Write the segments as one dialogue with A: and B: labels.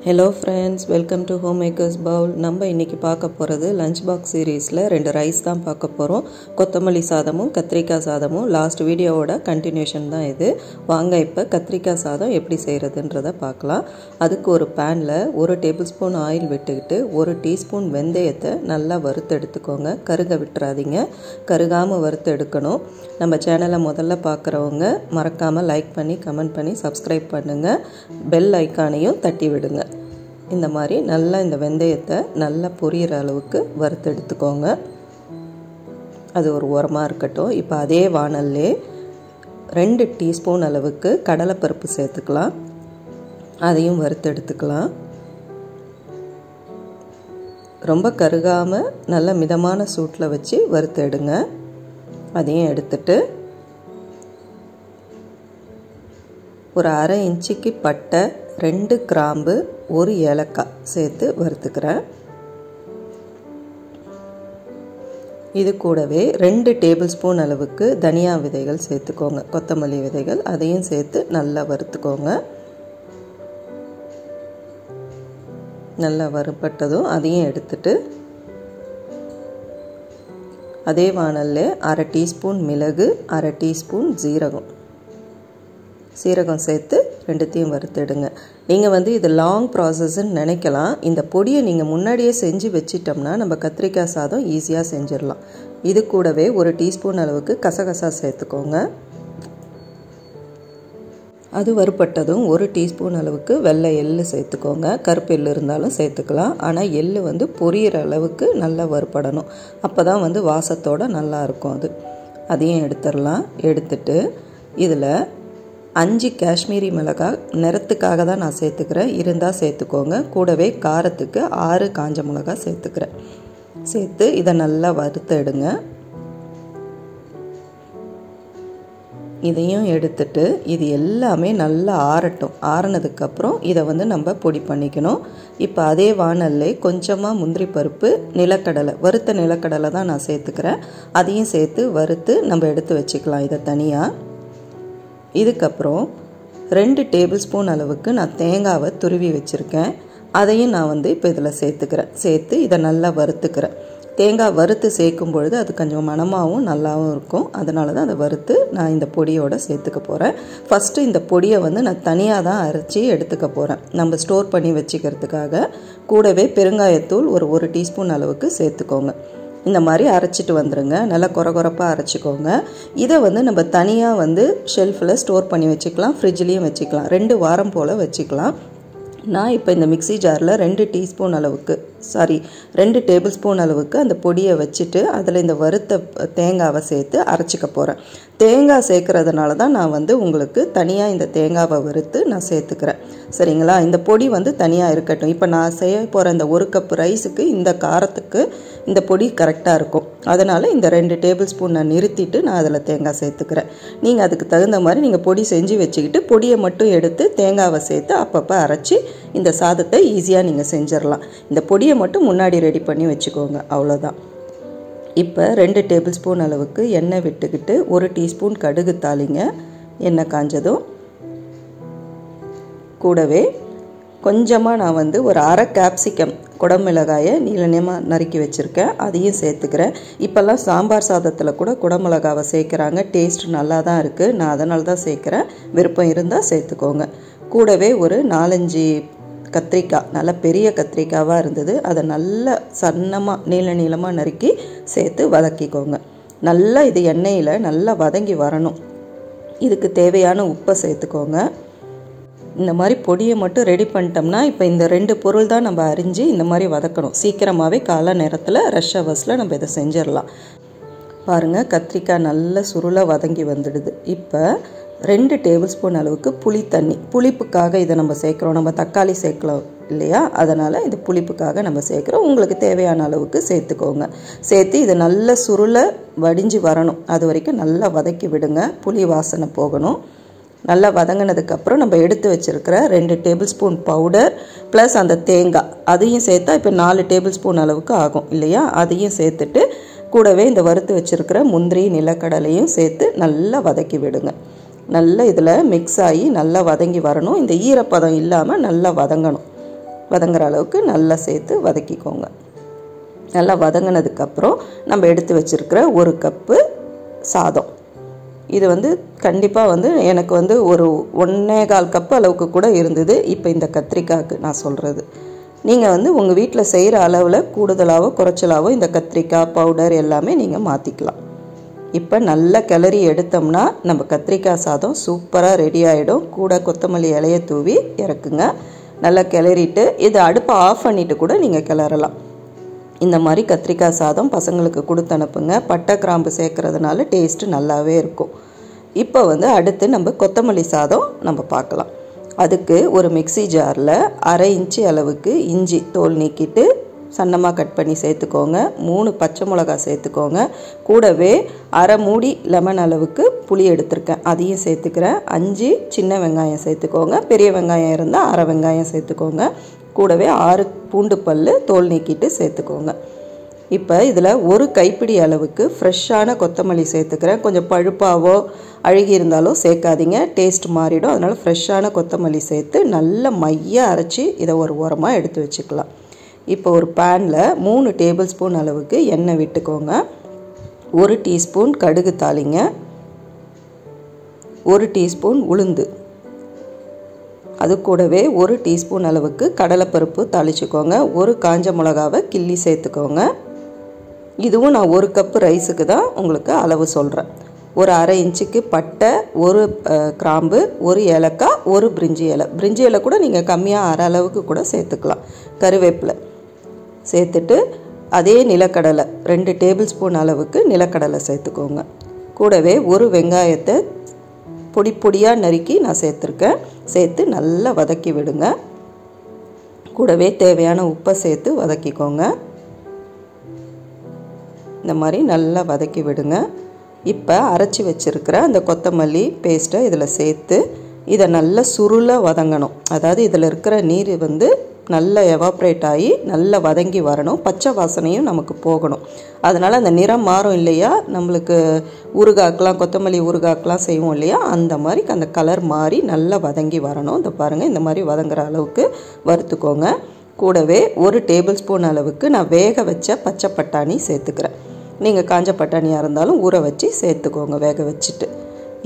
A: Hello friends, welcome to Homemakers Bowl. நம்ம இன்னைக்கு பார்க்க போறது லஞ்ச் பாக்ஸ் சீரிஸ்ல ரெண்டு ரைஸ் தான் பார்க்க போறோம். கொத்தமல்லி சாதமும் கத்திரிக்காய் சாதமும் லாஸ்ட் வீடியோவோட கண்டினியூஷன் தான் இது. வாங்க இப்ப கத்திரிக்காய் சாதம் எப்படி செய்யறதுன்றத பார்க்கலாம். அதுக்கு ஒரு panல 1 டேபிள்ஸ்பூன் ஆயில் விட்டுக்கிட்டு 1 டீஸ்பூன் வெந்தயத்தை நல்லா வறுத்து எடுத்துக்கோங்க. கருக விட்டுறாதீங்க. கருகாம வறுத்து எடுக்கணும். நம்ம சேனலை முதல்ல பார்க்குறவங்க மறக்காம லைக் பண்ணி கமெண்ட் பண்ணி சப்ஸ்கிரைப் பண்ணுங்க. பெல் ஐகானையும் தட்டி விடுங்க. இந்த மாதிரி நல்லா இந்த வெந்தயத்தை நல்லா பொரியிற அளவுக்கு வறுத்து எடுத்துக்கோங்க. அது ஒரு ஓரமாக இருக்கட்டும். இப்போ அதே வாணல்லே 2 டீஸ்பூன் அளவுக்கு கடலைப்பருப்பு சேர்த்துக்கலாம். அதையும் வறுத்து எடுத்துக்கலாம். ரொம்ப கருகாமல் நல்ல மிதமான சூட்டில் வச்சு வறுத்து எடுங்க. அதையும் எடுத்துட்டு ஒரு 1/2 இன்ச்சுக்கு பட்டை, 2 கிராம்பு, 1 ஏலக்காய் சேர்த்து வறுத்துக்கிறேன். இது கூடவே 2 டேபிள் ஸ்பூன் அளவுக்கு தனியா விதைகள் சேர்த்துக்கோங்க. கொத்தமல்லி விதைகள் அதையும் சேர்த்து நல்லா வறுத்துக்கோங்க. நல்லா வறுபட்டதும் அதையும் எடுத்துட்டு அதே வாணல்ல 1/2 டீஸ்பூன் மிளகு, 1/2 டீஸ்பூன் சீரகம் சேர்த்து ரெண்டுத்தையும் வறுத்துடுங்க. நீங்கள் இது லாங் ப்ராசஸ்ன்னு நினைக்கலாம். இந்த பொடியை நீங்கள் முன்னாடியே செஞ்சு வச்சிட்டோம்னா நம்ம கத்திரிக்காய் சாதம் ஈஸியாக செஞ்சிடலாம். இது கூடவே 1 டீஸ்பூன் அளவுக்கு கசகசா சேர்த்துக்கோங்க. அது வறுபட்டதும் 1 டீஸ்பூன் அளவுக்கு வெள்ளை எள்ளு சேர்த்துக்கோங்க. கருப்பு எள்ளு இருந்தாலும் சேர்த்துக்கலாம். ஆனால் எள்ளு பொரியிற அளவுக்கு நல்லா வறுபடணும். அப்போ தான் வாசத்தோடு நல்லா இருக்கும். அதையும் எடுத்துடலாம். எடுத்துட்டு இதில் 5 காஷ்மீரி மிளகாய் நிறத்துக்காக தான் நான் சேர்த்துக்கிறேன். இருந்தால் சேர்த்துக்கோங்க. கூடவே காரத்துக்கு 6 காஞ்ச மிளகாய் சேர்த்துக்கிறேன். சேர்த்து இதை நல்லா வறுத்து எடுங்க. இதையும் எடுத்துட்டு இது எல்லாமே நல்லா ஆறட்டும். ஆறினதுக்கப்புறம் இதை நம்ம பொடி பண்ணிக்கணும். இப்போ அதே வாணல்ல கொஞ்சமாக முந்திரி பருப்பு, நிலக்கடலை, வறுத்த நிலக்கடலை தான் நான் சேர்த்துக்கிறேன். அதையும் சேர்த்து வறுத்து நம்ம எடுத்து வச்சுக்கலாம் இதை தனியாக. இதுக்கப்புறம் 2 டேபிள் ஸ்பூன் அளவுக்கு நான் தேங்காவை துருவி வச்சுருக்கேன். அதையும் நான் இப்போ இதில் சேர்த்துக்கிறேன். சேர்த்து இதை நல்லா வறுத்துக்கிறேன். தேங்காய் வறுத்து சேர்க்கும் பொழுது அது கொஞ்சம் மணமாகவும் நல்லாவும் இருக்கும். அதனால தான் அதை வறுத்து நான் இந்த பொடியோடு சேர்த்துக்க போகிறேன். ஃபஸ்ட்டு இந்த பொடியை நான் தனியாக தான் அரைச்சி எடுத்துக்க போகிறேன், நம்ம ஸ்டோர் பண்ணி வச்சுக்கிறதுக்காக. கூடவே பெருங்காயத்தூள் ஒரு 1 டீஸ்பூன் அளவுக்கு சேர்த்துக்கோங்க. இந்த மாதிரி அரைச்சிட்டு வந்துடுங்க. நல்லா கொரகொரப்பாக அரைச்சிக்கோங்க. இதை நம்ம தனியாக ஷெல்ஃபில் ஸ்டோர் பண்ணி வச்சுக்கலாம். ஃப்ரிட்ஜ்லேயும் வச்சுக்கலாம். 2 வாரம் போல் வச்சுக்கலாம். நான் இப்போ இந்த மிக்ஸி ஜாரில் 2 டேபிள் ஸ்பூன் அளவுக்கு அந்த பொடியை வச்சுட்டு அதில் இந்த வறுத்த தேங்காவை சேர்த்து அரைச்சிக்க போகிறேன். தேங்காய் சேர்க்கறதுனால தான் நான் உங்களுக்கு தனியாக இந்த தேங்காவை வறுத்து நான் சேர்த்துக்கிறேன். சரிங்களா? இந்த பொடி தனியாக இருக்கட்டும். இப்போ நான் செய்ய போகிற இந்த 1 கப் ரைஸுக்கு இந்த காரத்துக்கு இந்த பொடி கரெக்டாக இருக்கும். அதனால் இந்த 2 டேபிள் ஸ்பூன் நான் நிறுத்திட்டு நான் அதில் தேங்காய் சேர்த்துக்கிறேன். நீங்கள் அதுக்கு தகுந்த மாதிரி நீங்கள் பொடி செஞ்சு வச்சுக்கிட்டு பொடியை மட்டும் எடுத்து தேங்காவை சேர்த்து அப்பப்போ அரைச்சி இந்த சாதத்தை ஈஸியாக நீங்கள் செஞ்சிடலாம். இந்த பொடியை மட்டும் முன்னாடி ரெடி பண்ணி வச்சுக்கோங்க. அவ்வளோதான். இப்போ 2 டேபிள் ஸ்பூன் அளவுக்கு எண்ணெய் விட்டுக்கிட்டு 1 டீஸ்பூன் கடுகு தாளிங்க. எண்ணெய் காஞ்சதும் கூடவே கொஞ்சமாக நான் ஒரு 1/2 கேப்சிகம் குடமிளகாயை நீளமாக நறுக்கி வச்சுருக்கேன். அதையும் சேர்த்துக்கிறேன். இப்போல்லாம் சாம்பார் சாதத்தில் கூட குடமிளகாவை சேர்க்குறாங்க. டேஸ்ட் நல்லா தான் இருக்குது. நான் அதனால தான் சேர்க்குறேன். விருப்பம் இருந்தால் சேர்த்துக்கோங்க. கூடவே ஒரு 4-5 கத்திரிக்காய், நல்ல பெரிய கத்திரிக்காவாக இருந்தது. அதை நல்லா சன்னமாக நீளமாக நறுக்கி சேர்த்து வதக்கிக்கோங்க. நல்லா இது எண்ணெயில் நல்லா வதங்கி வரணும். இதுக்கு தேவையான உப்பை சேர்த்துக்கோங்க. இந்த மாதிரி பொடியை மட்டும் ரெடி பண்ணிட்டோம்னா இப்போ இந்த 2 பொருள் தான் நம்ம அரிஞ்சு இந்த மாதிரி வதக்கணும். சீக்கிரமாகவே காலை நேரத்தில் ரஷ் ஹவர்ஸில் நம்ம இதை செஞ்சிடலாம். பாருங்கள், கத்திரிக்காய் நல்ல சுருளாக வதங்கி வந்துடுது. இப்போ 2 டேபிள் ஸ்பூன் அளவுக்கு புளி தண்ணி, புளிப்புக்காக இதை நம்ம சேர்க்குறோம். நம்ம தக்காளி சேர்க்கலாம் இல்லையா? அதனால் இது புளிப்புக்காக நம்ம சேர்க்குறோம். உங்களுக்கு தேவையான அளவுக்கு சேர்த்துக்கோங்க. சேர்த்து இதை நல்ல சுருளை வடிஞ்சு வரணும். அது வரைக்கும் நல்லா வதக்கி விடுங்க. புளி வாசனை போகணும். நல்லா வதங்கினதுக்கப்புறம் நம்ம எடுத்து வச்சுருக்கிற 2 டேபிள் ஸ்பூன் பவுடர் ப்ளஸ் அந்த தேங்காய் அதையும் சேர்த்தா இப்போ 4 டேபிள் ஸ்பூன் அளவுக்கு ஆகும் இல்லையா? அதையும் சேர்த்துட்டு கூடவே இந்த வறுத்து வச்சுருக்கிற முந்திரி, நிலக்கடலையும் சேர்த்து நல்லா வதக்கி விடுங்க. நல்லா இதில் மிக்ஸ் ஆகி நல்லா வதங்கி வரணும். இந்த ஈரப்பதம் இல்லாமல் நல்லா வதங்கணும். வதங்குற அளவுக்கு நல்லா சேர்த்து வதக்கிக்கோங்க. நல்லா வதங்கினதுக்கப்புறம் நம்ம எடுத்து வச்சுருக்கிற 1 கப்பு சாதம், இது வந்து கண்டிப்பாக வந்து எனக்கு வந்து ஒரு 1.25 கப்பு அளவுக்கு கூட இருந்தது. இப்போ இந்த கத்திரிக்காய்க்கு நான் சொல்கிறது, நீங்கள் வந்து உங்கள் வீட்டில் செய்கிற அளவில் கூடுதலாகவோ குறைச்சலாவோ இந்த கத்திரிக்காய் பவுடர் எல்லாமே நீங்கள் மாற்றிக்கலாம். இப்போ நல்லா கிளறி எடுத்தோம்னா நம்ம கத்திரிக்காய் சாதம் சூப்பராக ரெடி ஆகிடும். கூட கொத்தமல்லி இலையை தூவி இறக்குங்க. நல்லா கிளறிட்டு இது அடுப்பை ஆஃப் பண்ணிவிட்டு கூட நீங்கள் கிளறலாம். இந்த மாதிரி கத்திரிக்காய் சாதம் பசங்களுக்கு கொடுத்து அனுப்புங்க. பட்டை கிராம்பு சேர்க்கறதுனால டேஸ்ட்டு நல்லாவே இருக்கும். இப்போ வந்து அடுத்து நம்ம கொத்தமல்லி சாதம் நம்ம பார்க்கலாம். அதுக்கு ஒரு மிக்ஸி ஜாரில் 1/2 இன்ச்சு அளவுக்கு இஞ்சி தோல் நீக்கிட்டு சன்னமாக கட் பண்ணி சேர்த்துக்கோங்க. 3 பச்சை மிளகாய் சேர்த்துக்கோங்க. கூடவே 1/2 மூடி லெமன் அளவுக்கு புளி எடுத்திருக்கேன், அதையும் சேர்த்துக்கிறேன். 5 சின்ன வெங்காயம் சேர்த்துக்கோங்க. பெரிய வெங்காயம் இருந்தால் 1/2 வெங்காயம் சேர்த்துக்கோங்க. கூடவே 6 பூண்டு பல் தோல் நீக்கிட்டு சேர்த்துக்கோங்க. இப்போ இதில் 1 கைப்பிடி அளவுக்கு ஃப்ரெஷ்ஷான கொத்தமல்லி சேர்த்துக்கிறேன். கொஞ்சம் பழுப்பாவோ அழுகி இருந்தாலோ சேர்க்காதீங்க, டேஸ்ட் மாறிடும். அதனால் ஃப்ரெஷ்ஷான கொத்தமல்லி சேர்த்து நல்ல மையாக அரைச்சி இதை ஒரு ஓரமாக எடுத்து வச்சுக்கலாம். இப்போ ஒரு பேனில் 3 டேபிள் ஸ்பூன் அளவுக்கு எண்ணெய் விட்டுக்கோங்க. 1 டீஸ்பூன் கடுகு தாளிங்க, 1 டீஸ்பூன் உளுந்து, அது கூடவே 1 டீஸ்பூன் அளவுக்கு கடலைப்பருப்பு தாளிச்சுக்கோங்க. 1 காஞ்ச மிளகாவை கிள்ளி சேர்த்துக்கோங்க. இதுவும் நான் 1 கப்பு ரைஸுக்கு தான் உங்களுக்கு அளவு சொல்கிறேன். ஒரு 1/2 இன்ச்சுக்கு பட்டை, 1 கிராம்பு, 1 ஏலக்காய், 1 பிரிஞ்சி இலை. பிரிஞ்சி இலை கூட நீங்கள் கம்மியாக 1/2 அளவுக்கு கூட சேர்த்துக்கலாம். கருவேப்பிலை சேர்த்துட்டு அதே நிலக்கடலை 2 டேபிள் ஸ்பூன் அளவுக்கு நிலக்கடலை சேர்த்துக்கோங்க. கூடவே 1 வெங்காயத்தை பொடி பொடியாக நறுக்கி நான் சேர்த்துருக்கேன். சேர்த்து நல்லா வதக்கி விடுங்க. கூடவே தேவையான உப்பை சேர்த்து வதக்கிக்கோங்க. இந்த மாதிரி நல்லா வதக்கி விடுங்க. இப்போ அரைச்சி வச்சுருக்கிற அந்த கொத்தமல்லி பேஸ்ட்டை இதில் சேர்த்து இதை நல்லா சுருள வதங்கணும். அதாவது இதில் இருக்கிற நீர் வந்து நல்லா எவாப்ரேட் ஆகி நல்லா வதங்கி வரணும். பச்சை வாசனையும் நமக்கு போகணும். அதனால் அந்த நிறம் மாறும் இல்லையா, நம்மளுக்கு ஊறுகாய்க்கெலாம் கொத்தமல்லி ஊறுகாய்க்கெலாம் செய்வோம் இல்லையா, அந்த மாதிரி அந்த கலர் மாறி நல்லா வதங்கி வரணும். இந்த பாருங்கள், இந்த மாதிரி வதங்குற அளவுக்கு வறுத்துக்கோங்க. கூடவே 1 டேபிள் ஸ்பூன் அளவுக்கு நான் வேக வச்ச பச்சை பட்டாணி சேர்த்துக்கிறேன். நீங்கள் காஞ்ச பட்டாணியாக இருந்தாலும் ஊற வச்சு சேர்த்துக்கோங்க வேக வச்சுட்டு.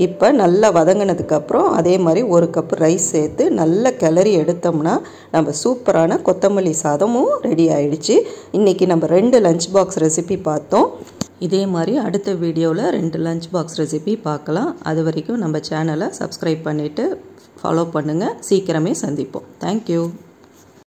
A: இப்போ நல்லா வதங்கினதுக்கப்புறம் அதே மாதிரி 1 கப் ரைஸ் சேர்த்து நல்லா கிளறி எடுத்தோம்னா நம்ம சூப்பரான கொத்தமல்லி சாதமும் ரெடி ஆயிடுச்சு. இன்றைக்கி நம்ம 2 லஞ்ச் பாக்ஸ் ரெசிபி பார்த்தோம். இதே மாதிரி அடுத்த வீடியோவில் 2 லஞ்ச் பாக்ஸ் ரெசிபி பார்க்கலாம். அது வரைக்கும் நம்ம சேனலை சப்ஸ்கிரைப் பண்ணிவிட்டு ஃபாலோ பண்ணுங்கள். சீக்கிரமே சந்திப்போம். தேங்க்யூ.